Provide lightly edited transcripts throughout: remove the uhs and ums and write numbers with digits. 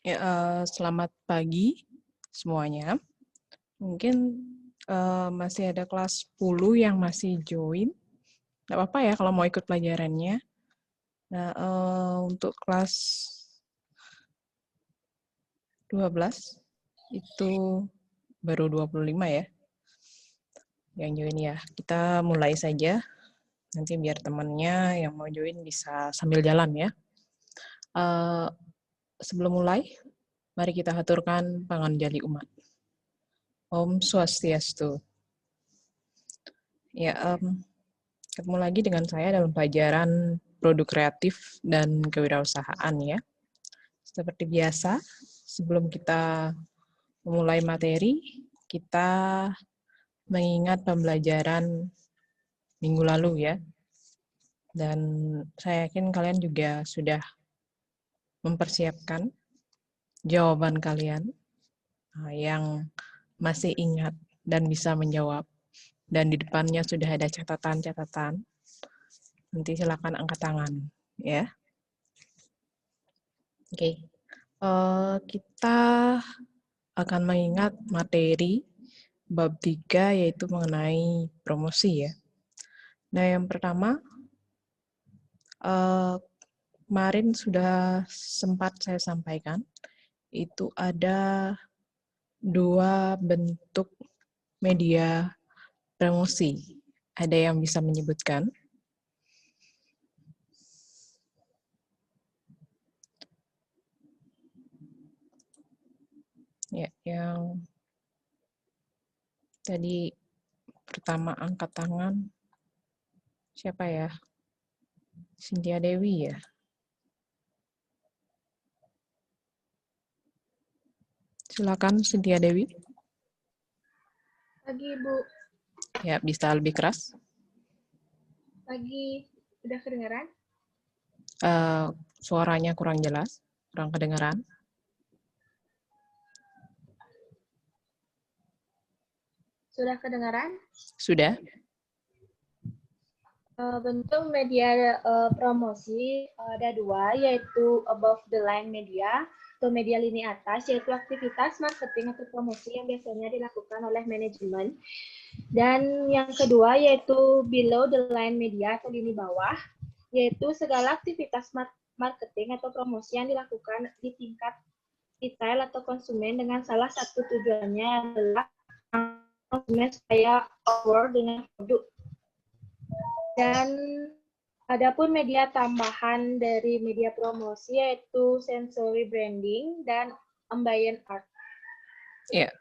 Ya, selamat pagi semuanya. Mungkin masih ada kelas 10 yang masih join. Nggak apa-apa ya kalau mau ikut pelajarannya. Nah, untuk kelas 12 itu baru 25 ya yang join ya. Kita mulai saja. Nanti biar temannya yang mau join bisa sambil jalan ya. Sebelum mulai, mari kita haturkan panganjali umat. Om Swastiastu. Ya, ketemu lagi dengan saya dalam pelajaran produk kreatif dan kewirausahaan ya. Seperti biasa, sebelum kita memulai materi, kita mengingat pembelajaran minggu lalu ya. Dan saya yakin kalian juga sudah mempersiapkan jawaban kalian yang masih ingat dan bisa menjawab. Dan di depannya sudah ada catatan-catatan. Nanti silakan angkat tangan ya. Oke. Kita akan mengingat materi bab 3 yaitu mengenai promosi ya. Nah, yang pertama kemarin sudah sempat saya sampaikan itu ada 2 bentuk media promosi. Ada yang bisa menyebutkan? Ya, yang tadi pertama angkat tangan siapa ya? Cynthia Dewi ya. Silakan Cynthia Dewi. Pagi, Bu. Ya, bisa lebih keras. Pagi. Udah kedengaran? Suaranya kurang jelas, kurang kedengaran. Sudah kedengaran? Sudah? Bentuk media promosi ada 2, yaitu above the line media atau media lini atas, yaitu aktivitas marketing atau promosi yang biasanya dilakukan oleh manajemen. Dan yang kedua yaitu below the line media atau lini bawah, yaitu segala aktivitas marketing atau promosi yang dilakukan di tingkat retail atau konsumen dengan salah satu tujuannya adalah konsumen supaya aware dengan produk. Dan adapun media tambahan dari media promosi yaitu sensory branding dan ambient art. Ya,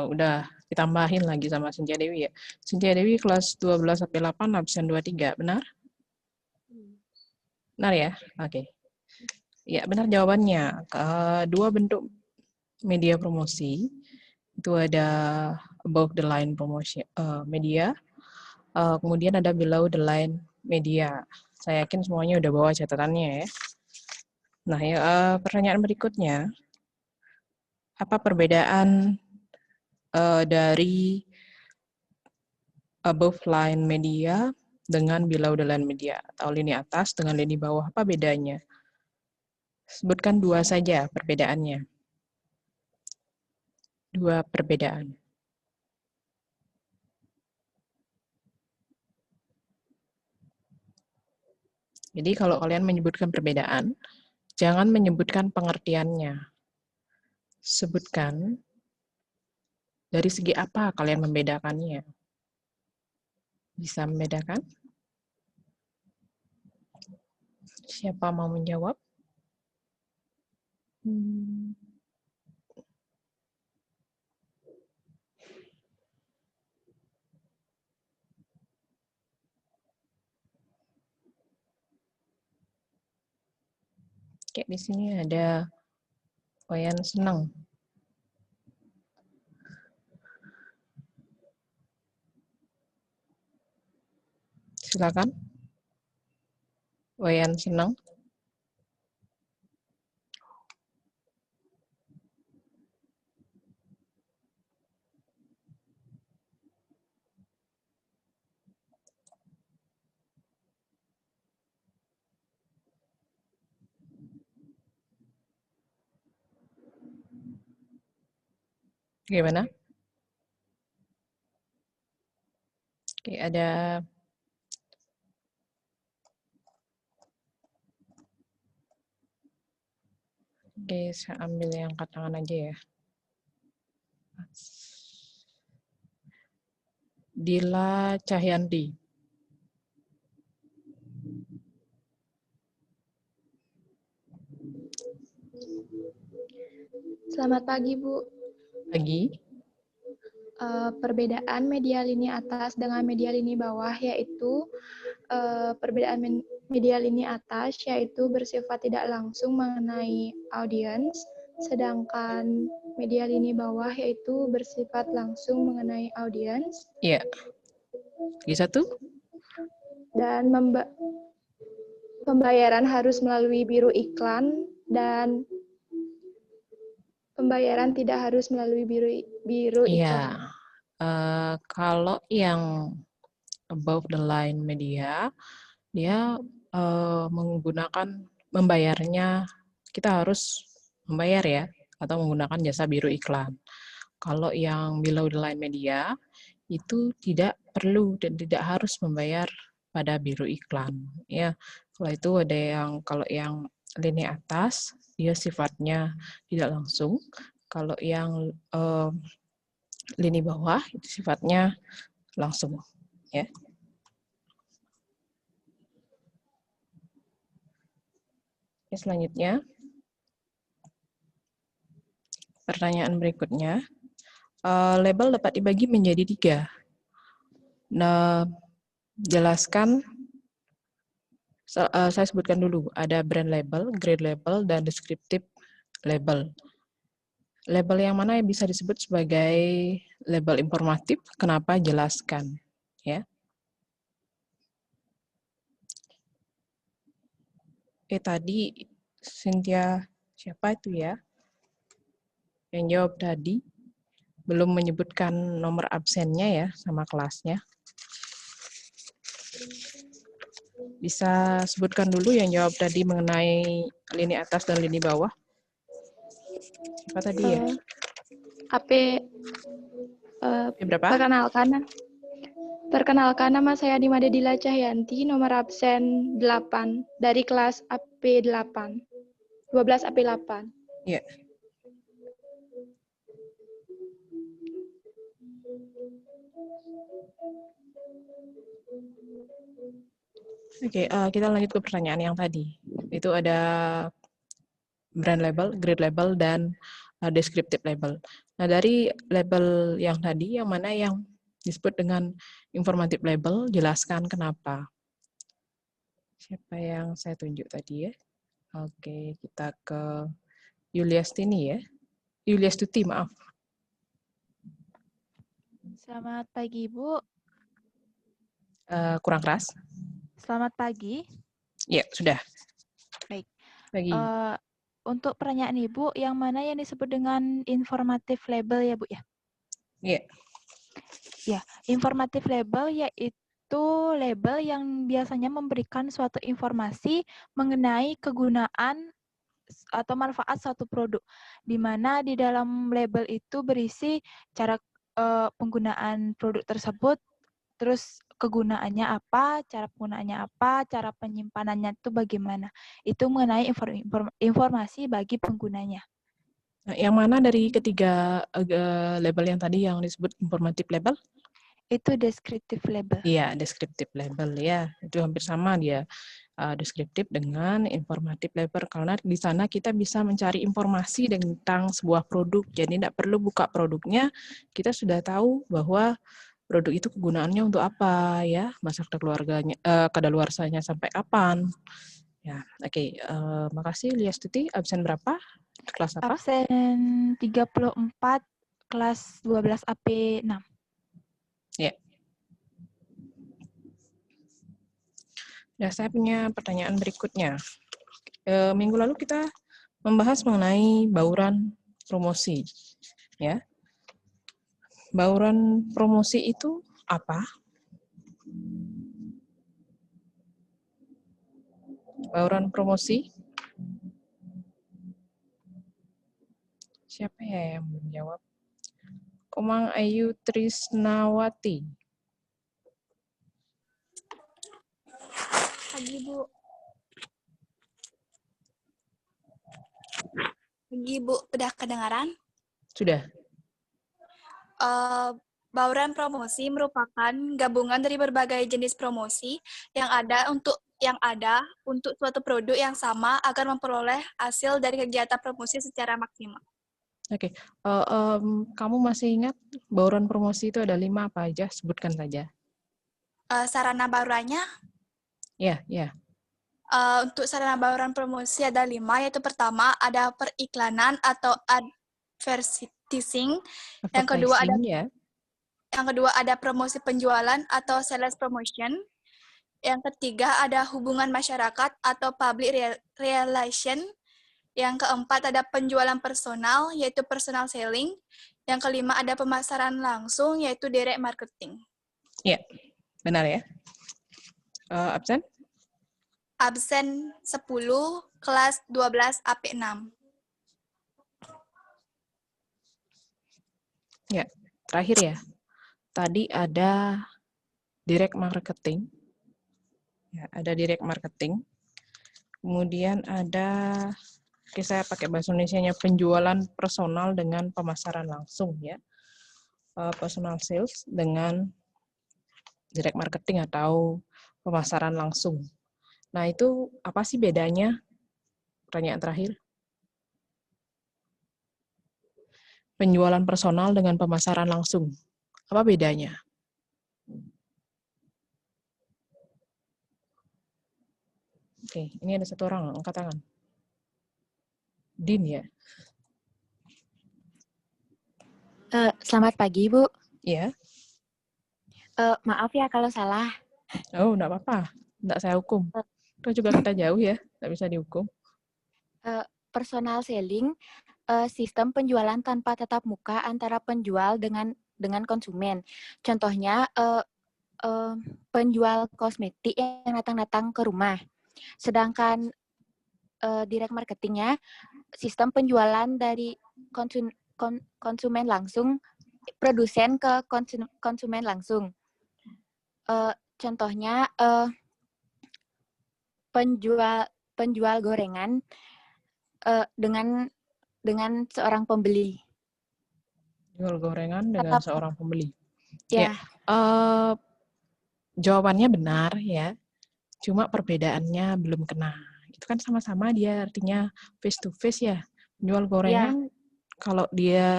udah ditambahin lagi sama Cynthia Dewi ya. Cynthia Dewi kelas 12 sampai 8 absen 23, benar? Benar ya? Oke. Ya, benar jawabannya. 2 bentuk media promosi itu ada above the line promotion media, kemudian ada below the line media. Saya yakin semuanya udah bawa catatannya ya. Nah, ya, pertanyaan berikutnya, apa perbedaan dari above line media dengan below the line media atau lini atas dengan lini bawah, apa bedanya? Sebutkan 2 saja perbedaannya. 2 perbedaan. Jadi kalau kalian menyebutkan perbedaan, jangan menyebutkan pengertiannya. Sebutkan dari segi apa kalian membedakannya. Bisa membedakan? Siapa mau menjawab? Kayak di sini ada Wayan Senang. Silakan. Wayan Senang. Gimana? Oke, ada Oke, saya ambil yang angkat tangan aja ya. Dila Cahyanti. Selamat pagi, Bu. Pagi. Perbedaan media lini atas dengan media lini bawah yaitu perbedaan media lini atas yaitu bersifat tidak langsung mengenai audiens, sedangkan media lini bawah yaitu bersifat langsung mengenai audiens. Iya. Lagi satu? Dan pembayaran harus melalui biru iklan dan pembayaran tidak harus melalui biru iklan. Iya. Kalau yang above the line media, dia menggunakan membayarnya, kita harus membayar ya, atau menggunakan jasa biru iklan. Kalau yang below the line media, itu tidak perlu dan tidak harus membayar pada biru iklan. Ya, kalau yang lini atas, dia sifatnya tidak langsung. Kalau yang lini bawah itu sifatnya langsung, ya. Oke, selanjutnya, pertanyaan berikutnya, label dapat dibagi menjadi 3. Nah, jelaskan, saya sebutkan dulu, ada brand label, grade label, dan descriptive label. Label yang mana yang bisa disebut sebagai label informatif, kenapa jelaskan, ya. Tadi Cynthia, siapa itu ya? Yang jawab tadi, belum menyebutkan nomor absennya ya, sama kelasnya. Bisa sebutkan dulu yang jawab tadi mengenai lini atas dan lini bawah. Siapa tadi ya? AP Berapa? Perkenalkan, nama saya Dimade Dila Cahyanti, nomor absen 8 dari kelas AP8. 12 AP8. Iya. Oke, kita lanjut ke pertanyaan yang tadi. Itu ada brand label, grade label, dan descriptive label. Nah, dari label yang tadi, yang mana yang disebut dengan informative label, jelaskan kenapa. Siapa yang saya tunjuk tadi ya? Oke, kita ke Yuliastini ya. Yuliastuti, maaf. Selamat pagi, Bu. Kurang keras? Selamat pagi. Ya, sudah. Baik. Pagi. Untuk pertanyaan Ibu, yang mana yang disebut dengan informatif label ya, Bu ya? Iya. Ya, informatif label yaitu label yang biasanya memberikan suatu informasi mengenai kegunaan atau manfaat suatu produk, di mana di dalam label itu berisi cara penggunaan produk tersebut, terus kegunaannya apa, cara penggunaannya apa, cara penyimpanannya itu bagaimana. Itu mengenai informasi bagi penggunanya. Nah, yang mana dari ketiga label yang tadi yang disebut informative label? Itu descriptive label. Iya, descriptive label ya. Itu hampir sama dia. Deskriptif dengan informatif label, karena di sana kita bisa mencari informasi tentang sebuah produk. Jadi tidak perlu buka produknya, kita sudah tahu bahwa produk itu kegunaannya untuk apa ya, masa kadaluarsanya sampai kapan. Ya, oke. Makasih Liastuti. Absen berapa? Kelas apa? Absen 34, kelas 12 AP6. Ya. Nah, saya punya pertanyaan berikutnya. Minggu lalu kita membahas mengenai bauran promosi. Ya. Bauran promosi itu apa? Bauran promosi? Siapa ya yang menjawab? Komang Ayu Trisnawati. Pagi, Bu. Pagi, Bu. Udah kedengaran? Sudah. Bauran promosi merupakan gabungan dari berbagai jenis promosi yang ada untuk suatu produk yang sama agar memperoleh hasil dari kegiatan promosi secara maksimal. Oke. Kamu masih ingat bauran promosi itu ada 5 apa aja? Sebutkan saja. Sarana baurannya, Ya. untuk sarana bauran promosi ada 5, yaitu pertama ada periklanan atau advertising, yang kedua ada Advertising, ya. Yang kedua ada promosi penjualan atau sales promotion. Yang ketiga ada hubungan masyarakat atau public relation. Yang keempat ada penjualan personal, yaitu personal selling. Yang kelima ada pemasaran langsung, yaitu direct marketing. Ya, benar ya. Absen? Absen 10, kelas 12 AP6. Ya, terakhir ya. Tadi ada direct marketing. Ya, ada direct marketing. Kemudian ada, oke, saya pakai bahasa Indonesianya, penjualan personal dengan pemasaran langsung ya. Personal sales dengan direct marketing atau pemasaran langsung. Nah, itu apa sih bedanya? Pertanyaan terakhir. Penjualan personal dengan pemasaran langsung. Apa bedanya? Oke, ini ada satu orang, angkat tangan. Din ya? Selamat pagi, Bu. Iya. Maaf ya kalau salah. Oh, enggak apa-apa. Enggak saya hukum. Itu juga kita jauh ya, enggak bisa dihukum. Personal selling, sistem penjualan tanpa tatap muka antara penjual dengan konsumen. Contohnya, penjual kosmetik yang datang ke rumah. Sedangkan direct marketingnya, sistem penjualan dari konsumen langsung, produsen ke konsumen langsung. Contohnya penjual gorengan dengan seorang pembeli. Jual gorengan dengan seorang pembeli. Ya. Jawabannya benar ya. Cuma perbedaannya belum kena. Itu kan sama-sama dia artinya face to face ya. Jual gorengan kalau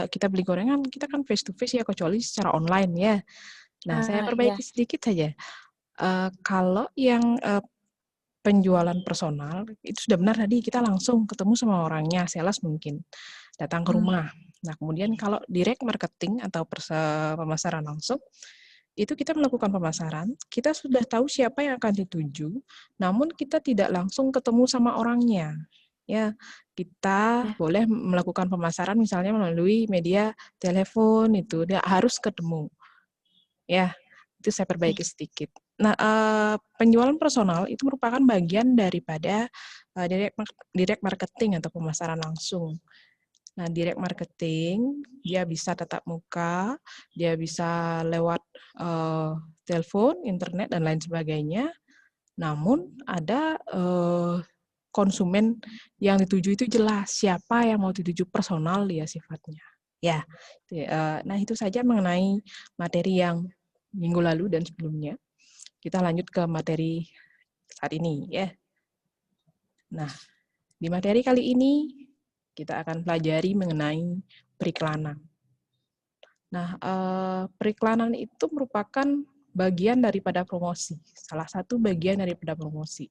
kita beli gorengan kita kan face to face ya, kecuali secara online ya. Nah, saya perbaiki sedikit saja. Kalau yang penjualan personal, itu sudah benar tadi, kita langsung ketemu sama orangnya, sales mungkin, datang ke rumah. Nah, kemudian kalau direct marketing atau pemasaran langsung, itu kita melakukan pemasaran, kita sudah tahu siapa yang akan dituju, namun kita tidak langsung ketemu sama orangnya. Ya, kita boleh melakukan pemasaran misalnya melalui media telepon, itu dia harus ketemu. Ya, itu saya perbaiki sedikit. Nah, penjualan personal itu merupakan bagian daripada direct marketing atau pemasaran langsung. Nah, direct marketing, dia bisa tatap muka, dia bisa lewat telepon, internet, dan lain sebagainya. Namun, ada konsumen yang dituju itu jelas, siapa yang mau dituju personal ya sifatnya. Ya, nah itu saja mengenai materi yang minggu lalu dan sebelumnya. Kita lanjut ke materi saat ini ya. Nah, di materi kali ini kita akan pelajari mengenai periklanan. Nah, periklanan itu merupakan bagian daripada promosi, salah satu bagian daripada promosi.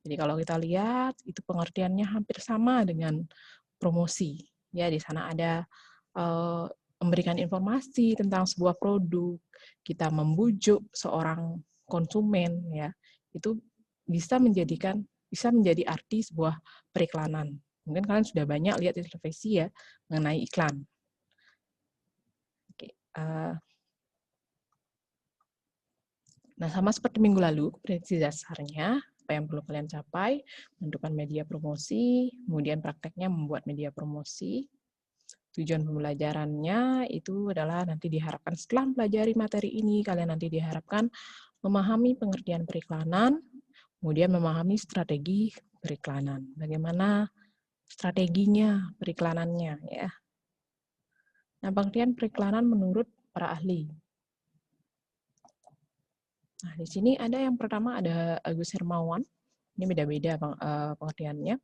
Jadi kalau kita lihat, itu pengertiannya hampir sama dengan promosi. Ya, di sana ada memberikan informasi tentang sebuah produk, kita membujuk seorang konsumen, ya, itu bisa menjadi arti sebuah periklanan. Mungkin kalian sudah banyak lihat di televisi ya mengenai iklan. Oke, nah sama seperti minggu lalu, prediksi dasarnya apa yang perlu kalian capai, menentukan media promosi, kemudian prakteknya membuat media promosi, Tujuan pembelajarannya itu adalah nanti diharapkan setelah mempelajari materi ini, kalian nanti diharapkan memahami pengertian periklanan, kemudian memahami strategi periklanan. Bagaimana strateginya periklanannya ya. Nah, pengertian periklanan menurut para ahli. Nah, di sini ada yang pertama ada Agus Hermawan. Ini beda-beda pengertiannya.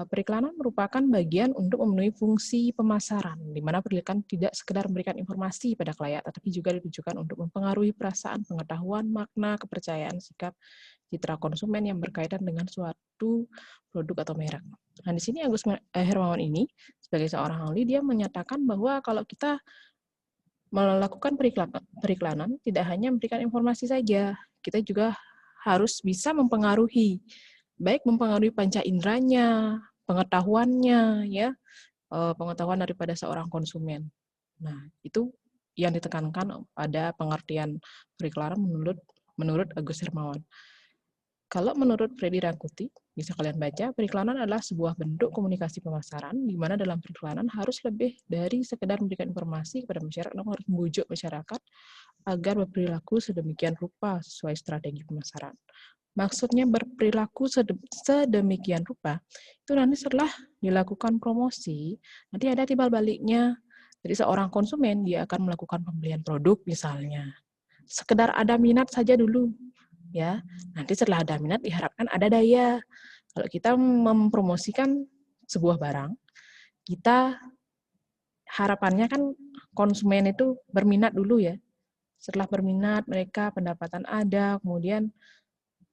Periklanan merupakan bagian untuk memenuhi fungsi pemasaran, di mana periklanan tidak sekedar memberikan informasi pada klien, tetapi juga ditujukan untuk mempengaruhi perasaan, pengetahuan, makna, kepercayaan, sikap, citra konsumen yang berkaitan dengan suatu produk atau merek. Nah, di sini Agus Hermawan ini, sebagai seorang ahli, dia menyatakan bahwa kalau kita melakukan periklanan, tidak hanya memberikan informasi saja, kita juga harus bisa mempengaruhi, baik mempengaruhi panca inderanya, pengetahuannya, ya, pengetahuan daripada seorang konsumen. Nah, itu yang ditekankan pada pengertian periklanan menurut Agus Hermawan. Kalau menurut Freddy Rangkuti, bisa kalian baca, periklanan adalah sebuah bentuk komunikasi pemasaran, di mana dalam periklanan harus lebih dari sekedar memberikan informasi kepada masyarakat, namun harus membujuk masyarakat agar berperilaku sedemikian rupa sesuai strategi pemasaran. Maksudnya berperilaku sedemikian rupa, itu nanti setelah dilakukan promosi, nanti ada timbal baliknya. Jadi seorang konsumen, dia akan melakukan pembelian produk misalnya. Sekedar ada minat saja dulu, ya. Nanti setelah ada minat, diharapkan ada daya. Kalau kita mempromosikan sebuah barang, kita harapannya kan konsumen itu berminat dulu ya. Setelah berminat, mereka pendapatan ada, kemudian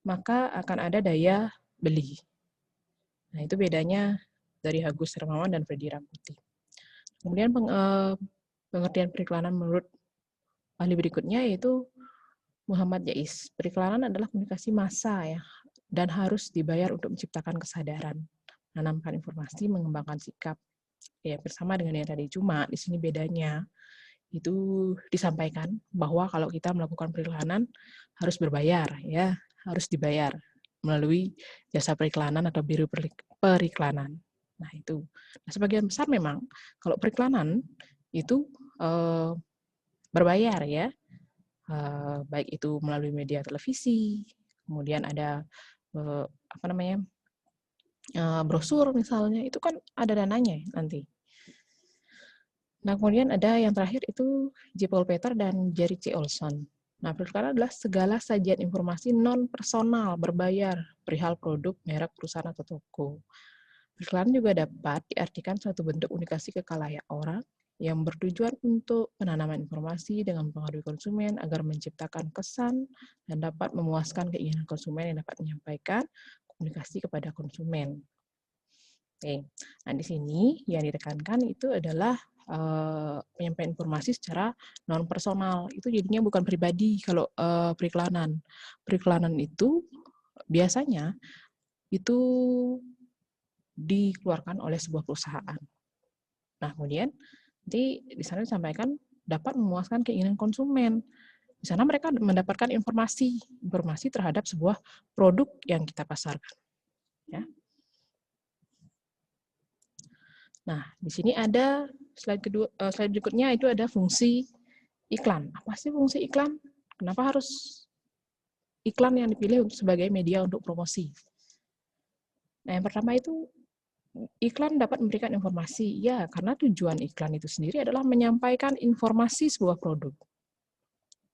maka akan ada daya beli. Nah, itu bedanya dari Agus Hermawan dan Freddy Rangkuti. Kemudian pengertian periklanan menurut ahli berikutnya yaitu Muhammad Jais. Periklanan adalah komunikasi massa ya, dan harus dibayar untuk menciptakan kesadaran, menanamkan informasi, mengembangkan sikap. Ya, bersama dengan yang tadi, cuma di sini bedanya itu disampaikan bahwa kalau kita melakukan periklanan harus berbayar ya, harus dibayar melalui jasa periklanan atau biro periklanan. Nah, itu. Nah, sebagian besar memang kalau periklanan itu berbayar ya. Baik itu melalui media televisi, kemudian ada brosur misalnya, itu kan ada dananya nanti. Nah, kemudian ada yang terakhir itu J. Paul Peter dan Jerry C. Olson. Nah, periklanan adalah segala sajian informasi non-personal berbayar perihal produk, merek, perusahaan, atau toko. Periklanan juga dapat diartikan suatu bentuk komunikasi ke khalayak orang yang bertujuan untuk penanaman informasi dengan mempengaruhi konsumen agar menciptakan kesan dan dapat memuaskan keinginan konsumen yang dapat menyampaikan komunikasi kepada konsumen. Oke, nah di sini yang ditekankan itu adalah penyampaian informasi secara non-personal. Itu jadinya bukan pribadi kalau periklanan. Periklanan itu biasanya itu dikeluarkan oleh sebuah perusahaan. Nah, kemudian nanti di sana disampaikan dapat memuaskan keinginan konsumen. Di sana mereka mendapatkan informasi terhadap sebuah produk yang kita pasarkan. Ya. Nah, di sini ada slide berikutnya itu ada fungsi iklan. Apa sih fungsi iklan? Kenapa harus iklan yang dipilih sebagai media untuk promosi? Nah, yang pertama itu iklan dapat memberikan informasi, ya, karena tujuan iklan itu sendiri adalah menyampaikan informasi sebuah produk.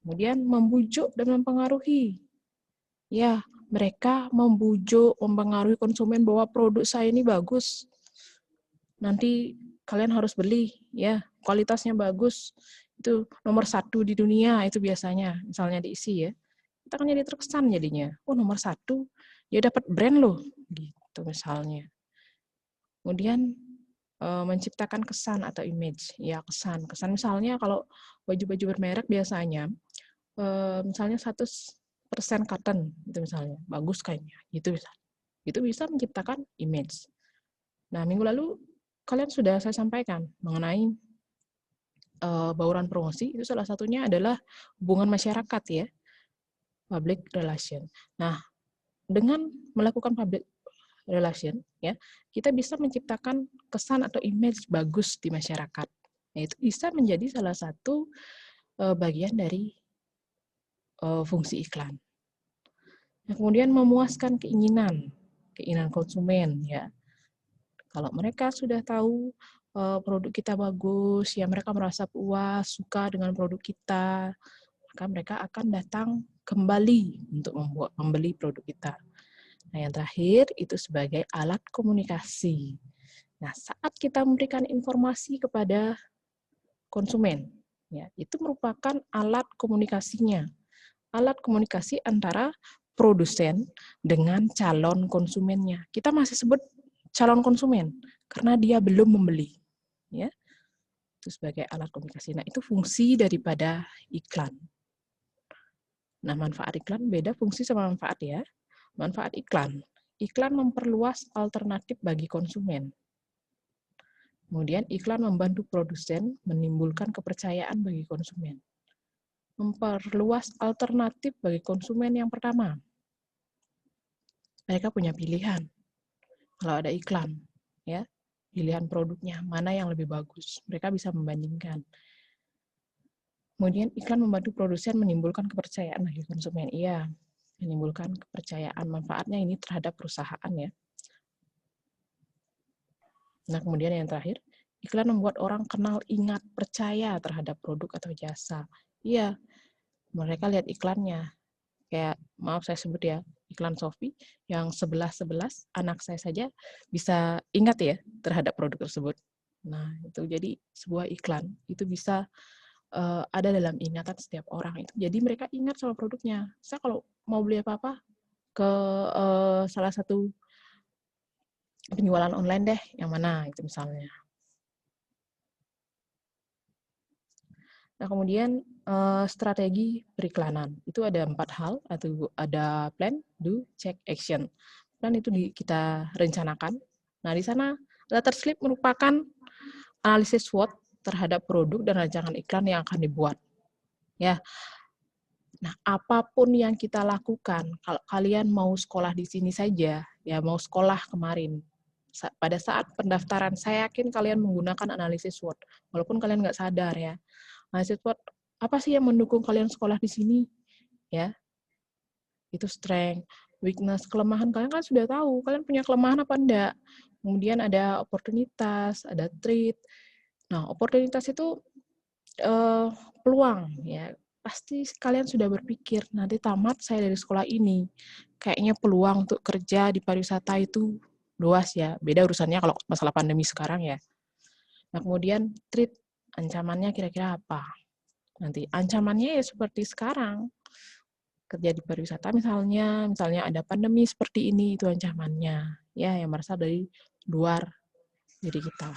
Kemudian membujuk dan mempengaruhi. Ya, mereka membujuk, mempengaruhi konsumen bahwa produk saya ini bagus. Nanti kalian harus beli, ya, kualitasnya bagus. Itu nomor 1 di dunia, itu biasanya, misalnya diisi ya. Kita kan jadi terkesan jadinya. Oh, nomor 1, dia dapat brand loh, gitu misalnya. Kemudian menciptakan kesan atau image, ya kesan misalnya kalau baju-baju bermerek biasanya misalnya 100% cotton itu misalnya bagus kayaknya, gitu itu bisa menciptakan image. Nah, minggu lalu kalian sudah saya sampaikan mengenai bauran promosi, itu salah satunya adalah hubungan masyarakat ya, public relation. Nah, dengan melakukan public relation, ya, kita bisa menciptakan kesan atau image bagus di masyarakat. Nah, itu bisa menjadi salah satu bagian dari fungsi iklan. Nah, kemudian memuaskan keinginan konsumen, ya. Kalau mereka sudah tahu produk kita bagus, ya mereka merasa puas, suka dengan produk kita, maka mereka akan datang kembali untuk membeli produk kita. Nah, yang terakhir itu sebagai alat komunikasi. Nah, saat kita memberikan informasi kepada konsumen, ya, itu merupakan alat komunikasinya. Alat komunikasi antara produsen dengan calon konsumennya. Kita masih sebut calon konsumen karena dia belum membeli, ya. Itu sebagai alat komunikasi. Nah, itu fungsi daripada iklan. Nah, manfaat iklan beda fungsi sama manfaat, ya. Manfaat iklan. Iklan memperluas alternatif bagi konsumen. Kemudian iklan membantu produsen menimbulkan kepercayaan bagi konsumen. Memperluas alternatif bagi konsumen yang pertama. Mereka punya pilihan. Kalau ada iklan, ya, pilihan produknya mana yang lebih bagus. Mereka bisa membandingkan. Kemudian iklan membantu produsen menimbulkan kepercayaan bagi konsumen. Iya, menimbulkan kepercayaan, manfaatnya ini terhadap perusahaan, ya. Nah, kemudian yang terakhir, iklan membuat orang kenal, ingat, percaya terhadap produk atau jasa. Iya, mereka lihat iklannya. Kayak, maaf saya sebut ya, iklan Shopee yang 11-11, anak saya saja bisa ingat ya terhadap produk tersebut. Nah, itu jadi sebuah iklan. Itu bisa ada dalam ingatan setiap orang. Itu jadi mereka ingat sama produknya. Saya kalau mau beli apa-apa ke salah satu penjualan online deh, yang mana itu misalnya. Nah, kemudian strategi periklanan. Itu ada 4 hal, atau ada plan, do, check, action. Plan itu kita rencanakan. Nah, di sana letter slip merupakan analisis SWOT terhadap produk dan rancangan iklan yang akan dibuat. Ya. Nah, apapun yang kita lakukan, kalau kalian mau sekolah di sini saja, ya mau sekolah kemarin, pada saat pendaftaran, saya yakin kalian menggunakan analisis SWOT, walaupun kalian nggak sadar, ya. Analisis SWOT, apa sih yang mendukung kalian sekolah di sini? Ya, itu strength, weakness, kelemahan kalian kan sudah tahu, kalian punya kelemahan apa enggak. Kemudian ada oportunitas, ada threat. Nah, oportunitas itu peluang, ya. Pasti kalian sudah berpikir, nanti tamat saya dari sekolah ini, kayaknya peluang untuk kerja di pariwisata itu luas, ya. Beda urusannya kalau masalah pandemi sekarang, ya. Nah, kemudian threat, ancamannya kira-kira apa? Nanti ancamannya ya seperti sekarang, kerja di pariwisata misalnya ada pandemi seperti ini, itu ancamannya, ya, yang berasal dari luar diri kita.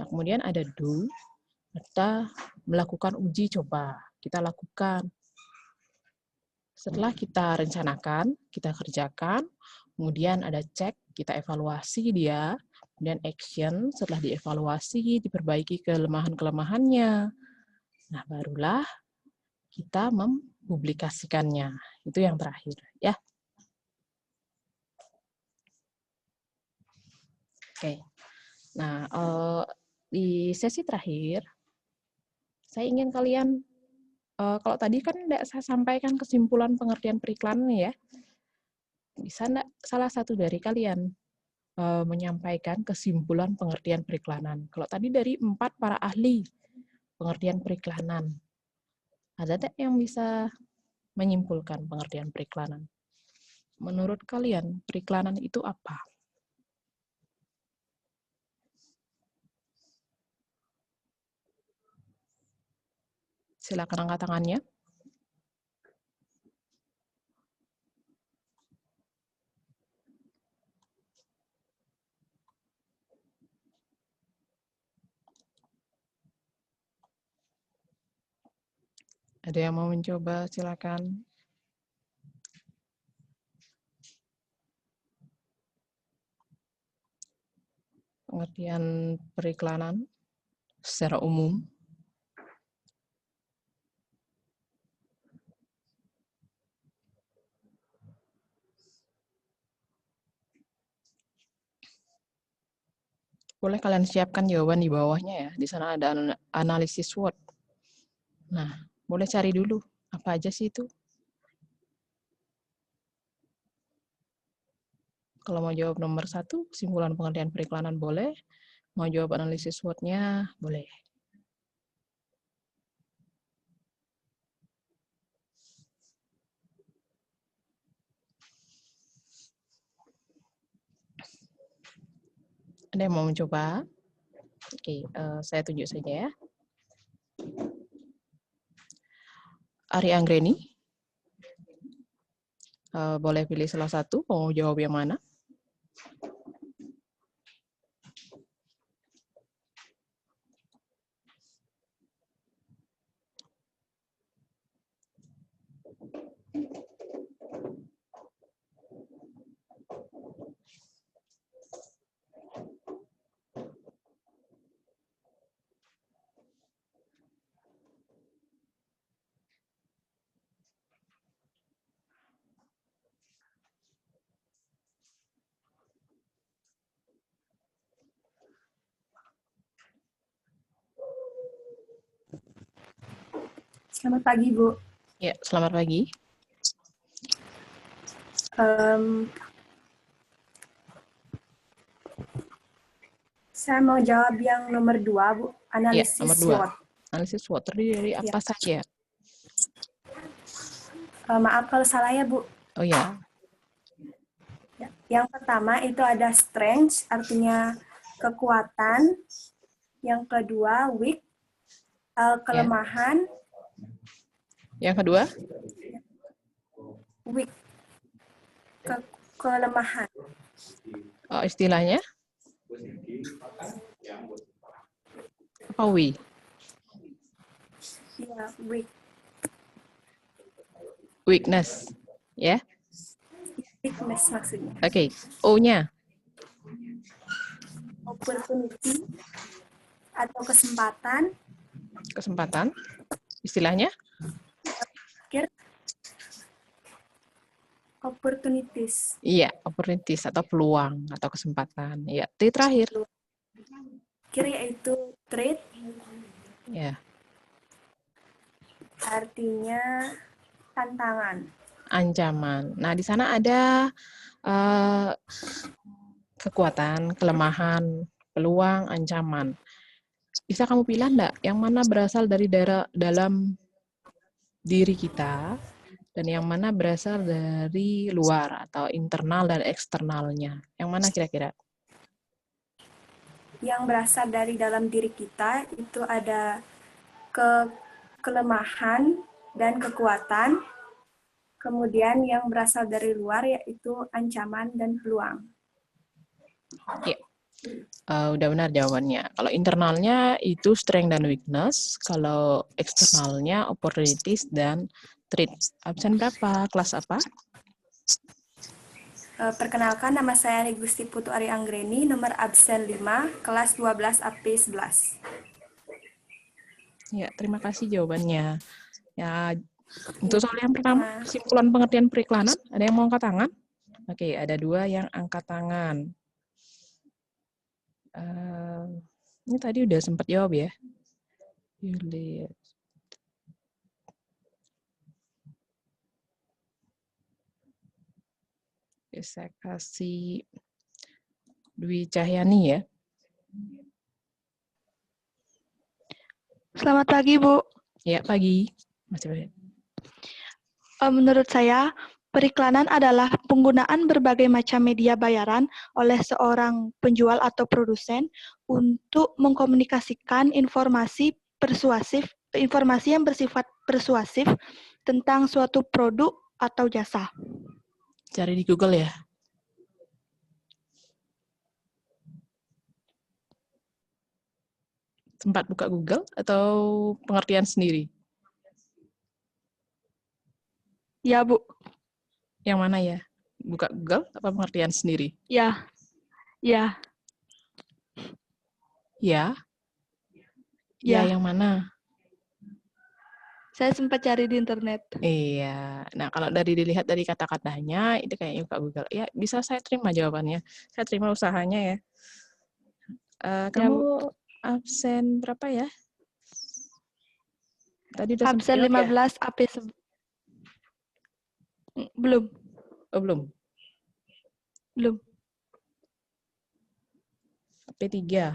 Nah, kemudian ada do, kita melakukan uji coba, kita lakukan. Setelah kita rencanakan, kita kerjakan, kemudian ada cek, kita evaluasi dia, kemudian action, setelah dievaluasi, diperbaiki kelemahan-kelemahannya. Nah, barulah kita mempublikasikannya. Itu yang terakhir, ya. Oke. Nah, di sesi terakhir, saya ingin kalian, kalau tadi kan saya sampaikan kesimpulan pengertian periklanan, ya. Bisa enggak salah satu dari kalian menyampaikan kesimpulan pengertian periklanan? Kalau tadi dari 4 para ahli pengertian periklanan, ada enggak yang bisa menyimpulkan pengertian periklanan? Menurut kalian, periklanan itu apa? Silakan angkat tangannya. Ada yang mau mencoba, silakan. Pengertian periklanan secara umum. Boleh kalian siapkan jawaban di bawahnya ya. Di sana ada analisis SWOT. Nah, boleh cari dulu apa aja sih itu. Kalau mau jawab nomor 1, kesimpulan pengertian periklanan boleh. Mau jawab analisis SWOT-nya boleh. Ada yang mau mencoba? Oke, saya tunjuk saja ya. Ari Anggreni, boleh pilih salah satu, mau jawab yang mana? Selamat pagi, Bu. Ya, selamat pagi. Saya mau jawab yang nomor 2, Bu. Ya, Analisis nomor 2. SWOT. Analisis SWOT terdiri dari apa saja? Maaf kalau salah ya, Bu. Oh ya, Yang pertama itu ada strength, artinya kekuatan. Yang kedua, weak, kelemahan. yang kedua? Weak, kelemahan. Oh, istilahnya? Apa we? Ya, weak. Weakness. Ya? Weakness maksudnya. Oke, O-nya? Opportunity atau kesempatan. Kesempatan. Istilahnya? Opportunities. Iya, opportunities atau peluang atau kesempatan. Iya, T terakhir. Kiri yaitu threat, Ya, artinya tantangan. ancaman. Nah, di sana ada kekuatan, kelemahan, peluang, ancaman. Bisa kamu pilih enggak yang mana berasal dari dalam diri kita dan yang mana berasal dari luar atau internal dan eksternalnya? Yang mana kira-kira? Yang berasal dari dalam diri kita itu ada kelemahan dan kekuatan. Kemudian yang berasal dari luar yaitu ancaman dan peluang. Ya, udah benar jawabannya. Kalau internalnya itu strength dan weakness. Kalau eksternalnya opportunities dan threat. Absen berapa? Kelas apa? Perkenalkan, nama saya Gusti Putu Ari Anggreni, nomor absen 5, kelas 12 AP 11. Ya, terima kasih jawabannya. Ya, untuk soal yang pertama, kesimpulan pengertian periklanan, ada yang mau angkat tangan? Oke, ada 2 yang angkat tangan. Ini tadi udah sempat jawab ya. Yuliet. Saya kasih Dwi Cahyani ya. Selamat pagi, Bu. Ya, pagi. Mas Ibrahim. Menurut saya, periklanan adalah penggunaan berbagai macam media bayaran oleh seorang penjual atau produsen untuk mengkomunikasikan informasi yang bersifat persuasif tentang suatu produk atau jasa. Cari di Google ya. Sempat buka Google atau pengertian sendiri? Ya, Bu. Yang mana ya? Buka Google apa pengertian sendiri? Ya. Ya, yang mana? Saya sempat cari di internet. Iya. Nah, kalau dilihat dari kata-katanya, itu kayaknya buka Google. Ya, bisa saya terima jawabannya. Saya terima usahanya ya. Kamu absen berapa ya? Tadi udah Absen sempat jawab 15, AP belum. ya? Oh, belum. Belum. AP3.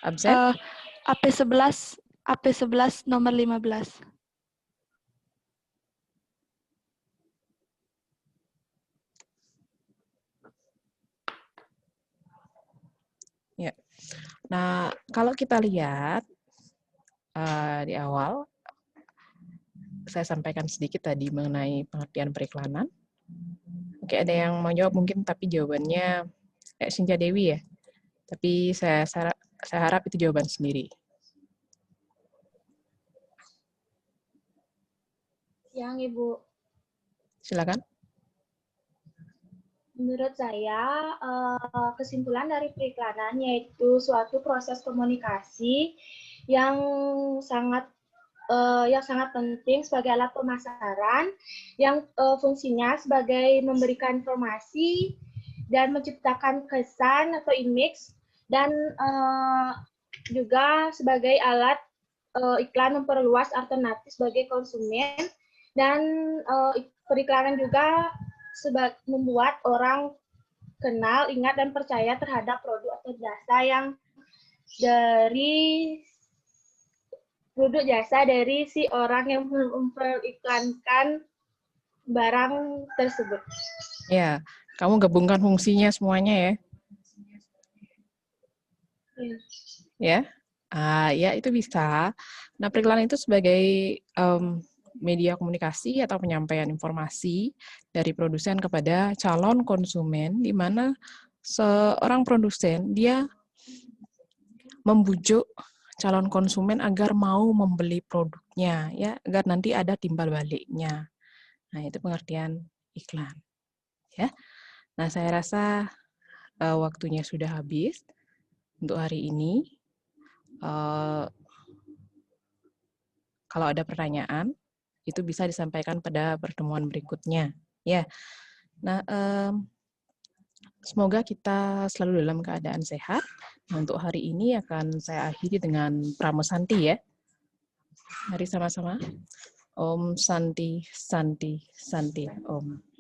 Absen? AP11 nomor 15. Ya. Nah, kalau kita lihat di awal, saya sampaikan sedikit tadi mengenai pengertian periklanan. Oke, ada yang mau jawab mungkin, tapi jawabannya Sinja Dewi ya. Tapi saya harap itu jawaban sendiri. Yang Ibu. Silakan. Menurut saya, kesimpulan dari periklanan yaitu suatu proses komunikasi yang sangat penting sebagai alat pemasaran yang fungsinya sebagai memberikan informasi dan menciptakan kesan atau image dan juga sebagai alat iklan memperluas alternatif sebagai konsumen dan periklanan juga membuat orang kenal, ingat, dan percaya terhadap produk atau jasa dari si orang yang memperiklankan barang tersebut. Ya, kamu gabungkan fungsinya semuanya ya. Ya, ya itu bisa. Nah, periklanan itu sebagai media komunikasi atau penyampaian informasi dari produsen kepada calon konsumen, di mana seorang produsen dia membujuk calon konsumen agar mau membeli produknya, ya, agar nanti ada timbal baliknya. Nah, itu pengertian iklan. Ya. Nah, saya rasa waktunya sudah habis untuk hari ini. Kalau ada pertanyaan, itu bisa disampaikan pada pertemuan berikutnya. Ya, nah semoga kita selalu dalam keadaan sehat. Nah, untuk hari ini akan saya akhiri dengan Pramosanti ya. Mari sama-sama. Om Santi Santi Santi Om.